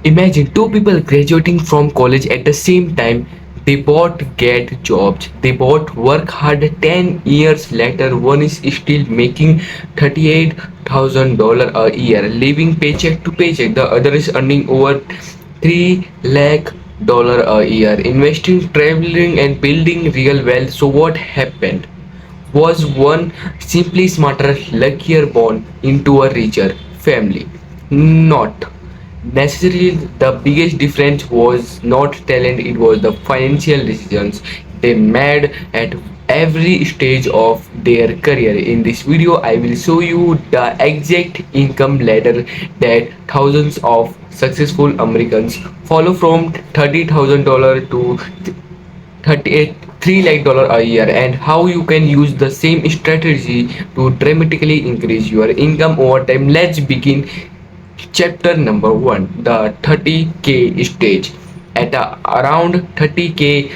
Imagine two people graduating from college at the same time. They both get jobs. They both work hard. 10 years later, one is still making $38,000 a year, living paycheck to paycheck. The other is earning over 3 lakh dollar a year, investing, traveling, and building real wealth. So what happened? Was one simply smarter, luckier, born into a richer family? Not necessarily. The biggest difference was not talent, it was the financial decisions they made at every stage of their career. In this video, I will show you the exact income ladder that thousands of successful Americans follow, from $30,000 to 38 3 lakh dollar a year, and how you can use the same strategy to dramatically increase your income over time. Let's begin. Chapter number 1, the 30K stage. At around 30K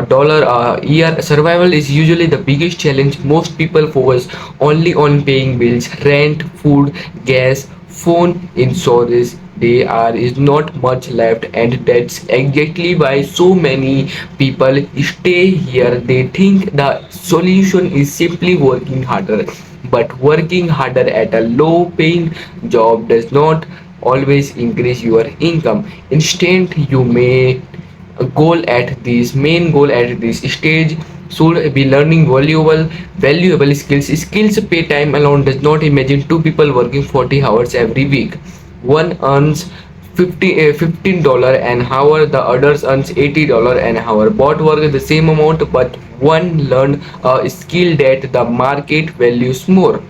dollar a year, survival is usually the biggest challenge. Most people focus only on paying bills, rent, food, gas, phone, insurance. There is not much left, and that's exactly why so many people stay here. They think the solution is simply working harder, but working harder at a low paying job does not always increase your income. Instead, you may main goal at this stage should be learning valuable skills. Pay time alone does not. Imagine two people working 40 hours every week. One earns $15 an hour, the others earns $80 an hour. Both work the same amount, but one learned a skill that the market values more.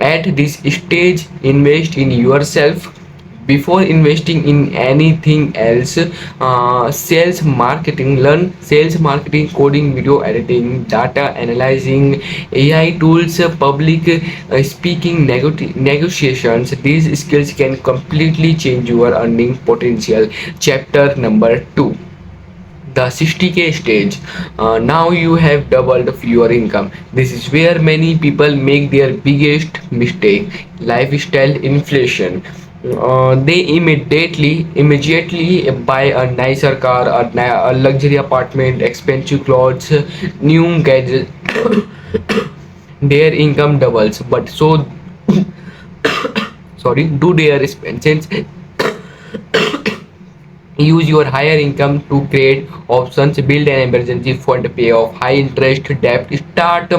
At this stage, invest in yourself before investing in anything else. Sales marketing, learn sales marketing, coding, video editing, data analyzing, AI tools, public speaking, negotiations. These skills can completely change your earning potential. Chapter number 2, the 60K stage. Now you have doubled your income. This is where many people make their biggest mistake: lifestyle inflation. They immediately buy a nicer car, a luxury apartment, expensive clothes, new gadgets. Their income doubles, but so sorry, do their expenses. Use your higher income to create options, build an emergency fund, pay off high interest debt, start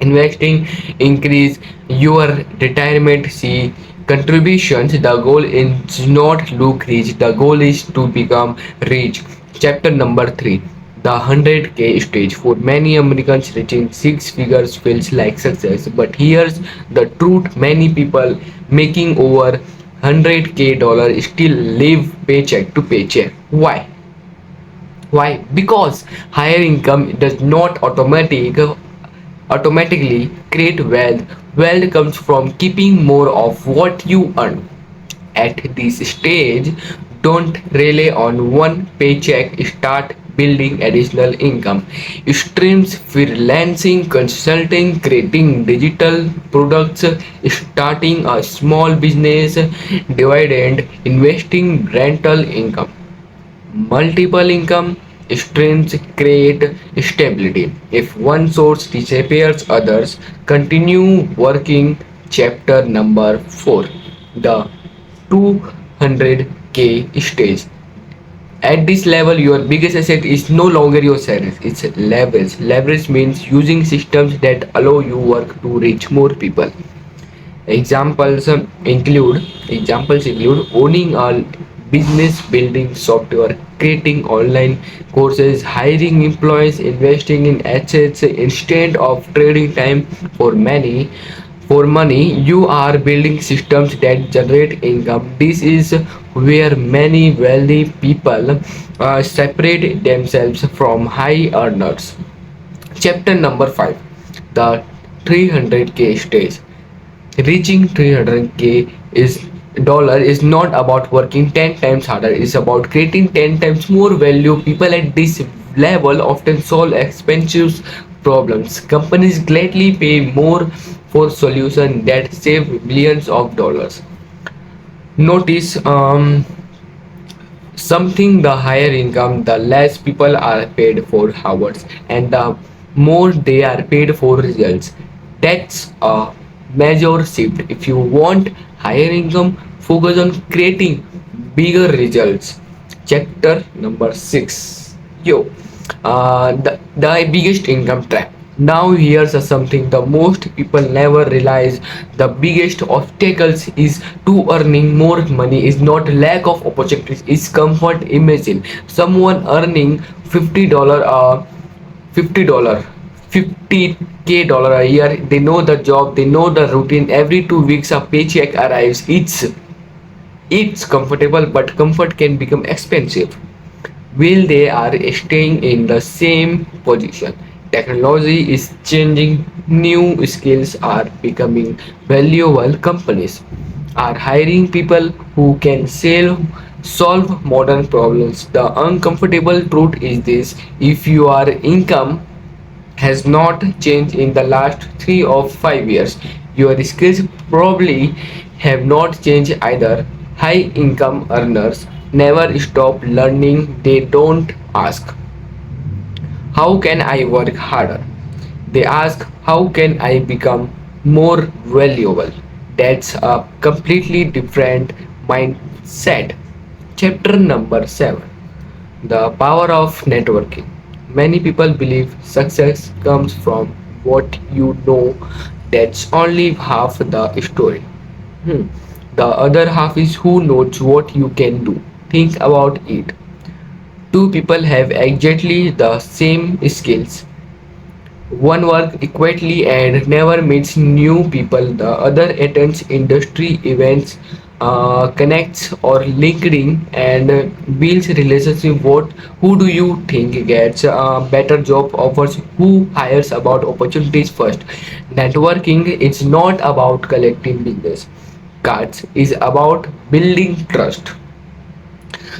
investing, increase your retirement. See contributions. The goal is not look rich, the goal is to become rich. Chapter number 3, the 100K stage. For many Americans, reaching six figures feels like success, but here's the truth: many people making over 100K dollar still live paycheck to paycheck. Why? Because higher income does not automatically create wealth. Wealth comes from keeping more of what you earn. At this stage, don't rely on one paycheck. Start building additional income streams: freelancing, consulting, creating digital products, starting a small business, dividend investing, rental income. Multiple income streams create stability. If one source disappears, others continue working. Chapter number 4, the 200K stage. At this level, your biggest asset is no longer your salary, it's leverage. Leverage means using systems that allow you work to reach more people. Examples include owning a business, building software, creating online courses, hiring employees, investing in assets instead of trading time. For money, you are building systems that generate income. This is where many wealthy people separate themselves from high earners. Chapter number 5, the 300K stage. Reaching 300K is not about working 10 times harder, it's about creating 10 times more value. People at this level often solve expensive problems. Companies gladly pay more for solutions that save billions of dollars. Notice Something the higher income, the less people are paid for hours, and the more they are paid for results. That's a major shift. If you want higher income, focus on creating bigger results. Chapter number 6. Yo, the biggest income trap. Now here's something the most people never realize. The biggest obstacles is to earning more money is not lack of opportunities, is comfort. Imagine someone earning $50 a $50 $50K a year. They know the job, they know the routine. Every 2 weeks a paycheck arrives. It's comfortable, but comfort can become expensive while they are staying in the same position. Technology is changing, new skills are becoming valuable. Companies are hiring people who can solve modern problems. The uncomfortable truth is this: if your income has not changed in the last 3 or 5 years, your skills probably have not changed either. High income earners never stop learning. They don't ask, how can I work harder? They ask, how can I become more valuable? That's a completely different mindset. Chapter number 7. The power of networking. Many people believe success comes from what you know. That's only half the story. Hmm. The other half is who knows what you can do. Think about it. Two people have exactly the same skills. One works equally and never meets new people. The other attends industry events, connects or LinkedIn and builds relationship. Who do you think gets a better job offers? Who hires about opportunities first? Networking is not about collecting business cards. Is about building trust.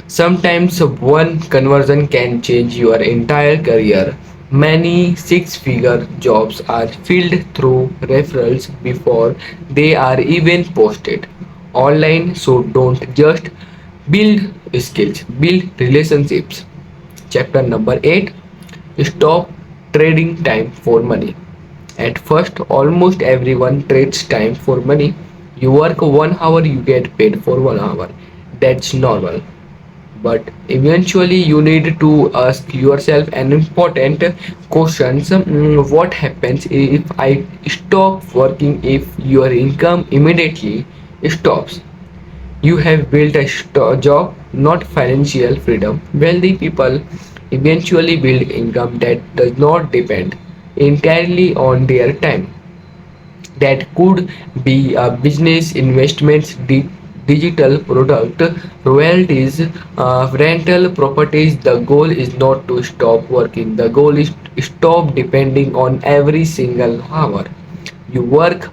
Sometimes one conversion can change your entire career. Many six-figure jobs are filled through referrals before they are even posted online. So don't just build skills, build relationships. Chapter number 8. Stop trading time for money. At first, almost everyone trades time for money. You work 1 hour, you get paid for 1 hour. That's normal, but eventually you need to ask yourself an important question. What happens if I stop working? If your income immediately stops, you have built a job, not financial freedom. Wealthy people eventually build income that does not depend entirely on their time. That could be a business, investments, digital product, royalties, rental properties. The goal is not to stop working. The goal is to stop depending on every single hour you work.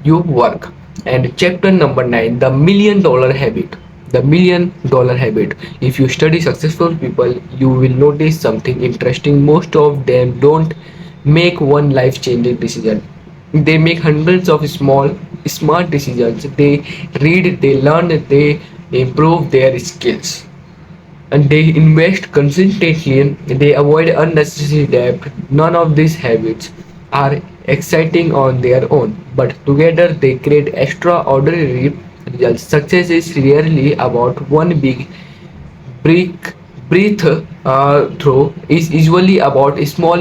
You work. And chapter number 9, the $1 million habit. The $1 million habit. If you study successful people, you will notice something interesting. Most of them don't make one life changing decision. They make hundreds of small smart decisions. They read, they learn, they improve their skills, and they invest consistently. They avoid unnecessary debt. None of these habits are exciting on their own, but together they create extraordinary results. Success is rarely about one big break breakthrough. Is usually about a small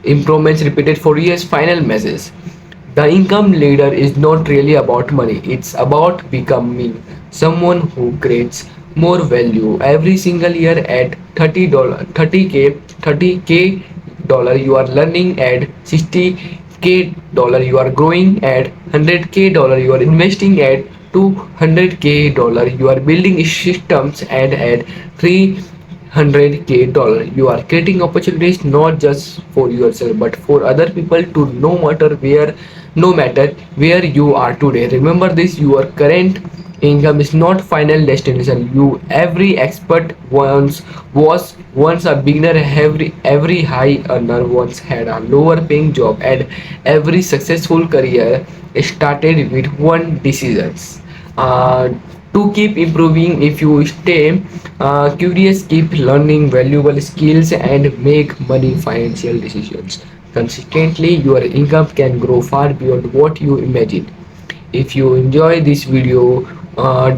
improvements repeated for years. Final message: the income leader is not really about money, it's about becoming someone who creates more value every single year. At $30, 30k dollar you are learning. At 60k dollar you are growing. At 100k dollar you are investing. At 200k dollar you are building systems. And at 300k dollar you are creating opportunities, not just for yourself but for other people to. No matter where you are today, remember this: your current income is not final destination. Every expert was once a beginner. Every high earner once had a lower paying job, and every successful career started with one decision. to keep improving. If you stay curious, keep learning valuable skills, and make money financial decisions consistently, your income can grow far beyond what you imagine. If you enjoy this video,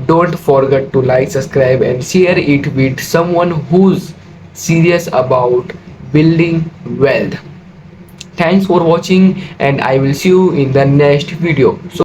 don't forget to like, subscribe, and share it with someone who's serious about building wealth. Thanks for watching, and I will see you in the next video. So